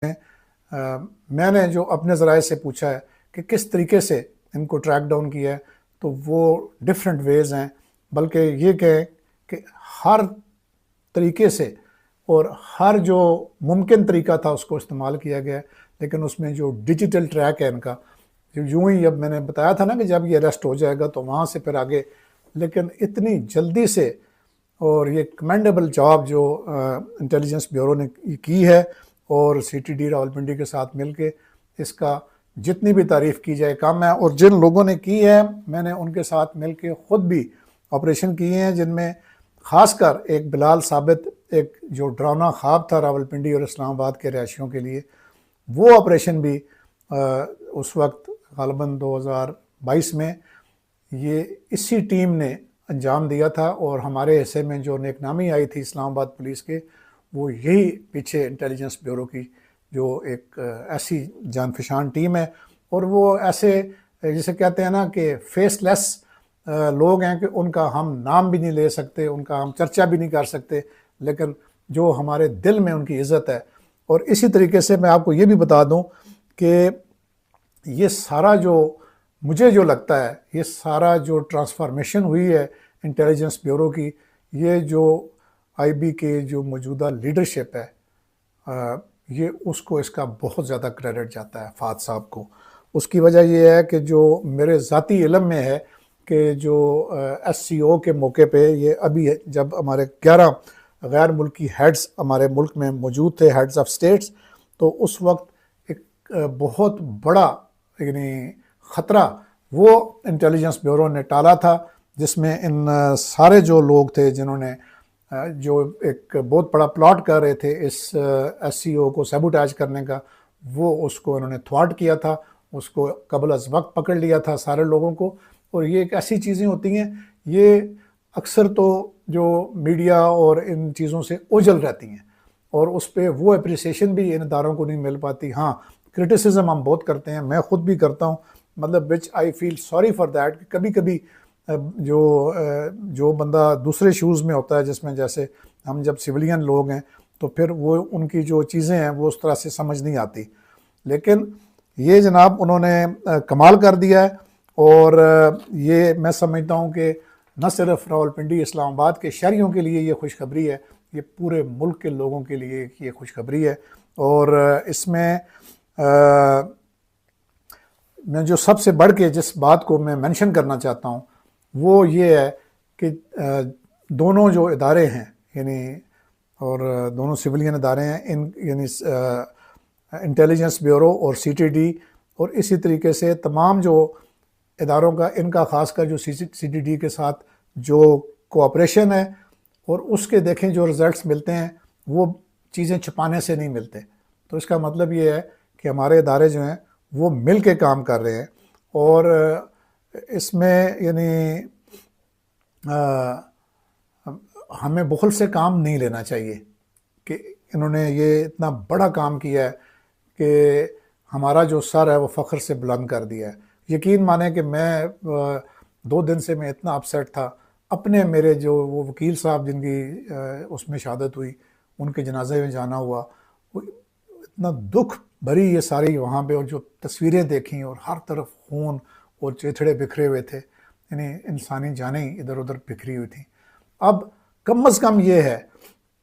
मैंने जो अपने ज़राए से पूछा है कि किस तरीके से इनको ट्रैक डाउन किया है, तो वो डिफरेंट वेज़ हैं, बल्कि ये कहें कि हर तरीके से और हर जो मुमकिन तरीका था उसको इस्तेमाल किया गया है। लेकिन उसमें जो डिजिटल ट्रैक है इनका, यूँ ही अब मैंने बताया था ना कि जब ये अरेस्ट हो जाएगा तो वहाँ से फिर आगे, लेकिन इतनी जल्दी से, और ये कमेंडेबल जॉब जो इंटेलिजेंस ब्यूरो ने की है और सीटीडी रावलपिंडी के साथ मिलके, इसका जितनी भी तारीफ़ की जाए कम है। और जिन लोगों ने की है, मैंने उनके साथ मिलके ख़ुद भी ऑपरेशन किए हैं, जिनमें ख़ासकर एक बिलाल साबित, एक जो डरावना ख्वाब था रावलपिंडी और इस्लामाबाद के रहायशियों के लिए, वो ऑपरेशन भी उस वक्त ग़ालिबन 2022 में ये इसी टीम ने अंजाम दिया था। और हमारे हिस्से में जो नेकनामी आई थी इस्लामाबाद पुलिस के, वो यही पीछे इंटेलिजेंस ब्यूरो की जो एक ऐसी जानफशान टीम है। और वो ऐसे जिसे कहते हैं ना कि फेसलेस लोग हैं कि उनका हम नाम भी नहीं ले सकते, उनका हम चर्चा भी नहीं कर सकते, लेकिन जो हमारे दिल में उनकी इज़्ज़त है। और इसी तरीके से मैं आपको ये भी बता दूं कि ये सारा जो मुझे जो लगता है, ये सारा जो ट्रांसफॉर्मेशन हुई है इंटेलिजेंस ब्यूरो की, ये जो आईबी के जो मौजूदा लीडरशिप है, ये उसको इसका बहुत ज़्यादा क्रेडिट जाता है फाद साहब को। उसकी वजह ये है कि जो मेरे ज़ाती इल्म में है कि जो SCO के मौके पे, ये अभी जब हमारे 11 गैर मुल्की हेड्स हमारे मुल्क में मौजूद थे, हेड्स ऑफ स्टेट्स, तो उस वक्त एक बहुत बड़ा यानी ख़तरा वो इंटेलिजेंस ब्यूरो ने टाला था, जिसमें इन सारे जो लोग थे जिन्होंने जो एक बहुत बड़ा प्लॉट कर रहे थे इस SCO को सैबोटाज करने का, वो उसको उन्होंने थ्वाट किया था, उसको कबल अज़ वक्त पकड़ लिया था सारे लोगों को। और ये एक ऐसी चीज़ें होती हैं, ये अक्सर तो जो मीडिया और इन चीज़ों से ओझल रहती हैं, और उस पर वो अप्रिसिएशन भी इन इदारों को नहीं मिल पाती। हाँ, क्रिटिसिज्म हम बहुत करते हैं, मैं ख़ुद भी करता हूँ, मतलब which I feel sorry for that. कभी कभी जो बंदा दूसरे शूज़ में होता है, जिसमें जैसे हम जब सिविलियन लोग हैं, तो फिर वो उनकी जो चीज़ें हैं वो उस तरह से समझ नहीं आती। लेकिन ये जनाब उन्होंने कमाल कर दिया है। और ये मैं समझता हूँ कि न सिर्फ रावलपिंडी इस्लामाबाद के शहरियों के लिए ये खुशखबरी है, ये पूरे मुल्क के लोगों के लिए ये खुशखबरी है। और इसमें मैं जो सबसे बढ़ के जिस बात को मैं मेंशन करना चाहता हूँ वो ये है कि दोनों जो इदारे हैं, यानी और दोनों सिविलियन इदारे हैं, इन यानी इंटेलिजेंस ब्यूरो और सीटीडी, और इसी तरीके से तमाम जो इदारों का, इनका ख़ासकर जो सीटीडी के साथ जो कोऑपरेशन है, और उसके देखें जो रिज़ल्ट्स मिलते हैं, वो चीज़ें छुपाने से नहीं मिलते। तो इसका मतलब ये है कि हमारे इदारे जो हैं वो मिल के काम कर रहे हैं। और इसमें यानी हमें बहुत से काम नहीं लेना चाहिए कि इन्होंने ये इतना बड़ा काम किया है कि हमारा जो सर है वो फ़ख्र से बुलंद कर दिया है। यकीन माने कि मैं 2 दिन से मैं इतना अपसेट था। अपने मेरे जो वो वकील साहब जिनकी उसमें शहादत हुई, उनके जनाजे में जाना हुआ, वो इतना दुख भरी ये सारी वहाँ पे, और जो तस्वीरें देखी और हर तरफ खून और चेथड़े बिखरे हुए थे, यानी इंसानी जानें इधर उधर बिखरी हुई थी। अब कम अज़ कम ये है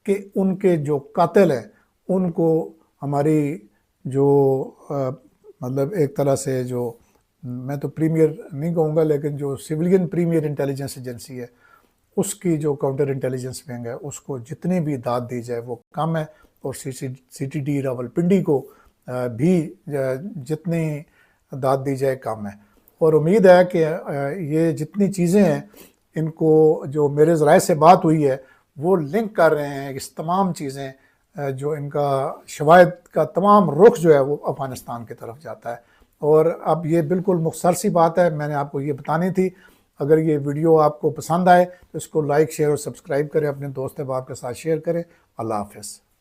कि उनके जो कातिल हैं उनको हमारी जो मतलब एक तरह से जो, मैं तो प्रीमियर नहीं कहूँगा, लेकिन जो सिविलियन प्रीमियर इंटेलिजेंस एजेंसी है, उसकी जो काउंटर इंटेलिजेंस विंग है, उसको जितनी भी दाद दी जाए वो कम है। और सीटीडी रावलपिंडी को भी जितनी दाद दी जाए कम है। और उम्मीद है कि ये जितनी चीज़ें हैं, इनको जो मेरे ज़राए से बात हुई है वो लिंक कर रहे हैं इस तमाम चीज़ें, जो इनका शवाहिद का तमाम रुख जो है वो अफ़गानिस्तान की तरफ जाता है। और अब ये बिल्कुल मुख्तसर सी बात है, मैंने आपको ये बतानी थी। अगर ये वीडियो आपको पसंद आए तो इसको लाइक, शेयर और सब्सक्राइब करें, अपने दोस्त अहबाब के साथ शेयर करें। अल्लाह हाफ़िज़।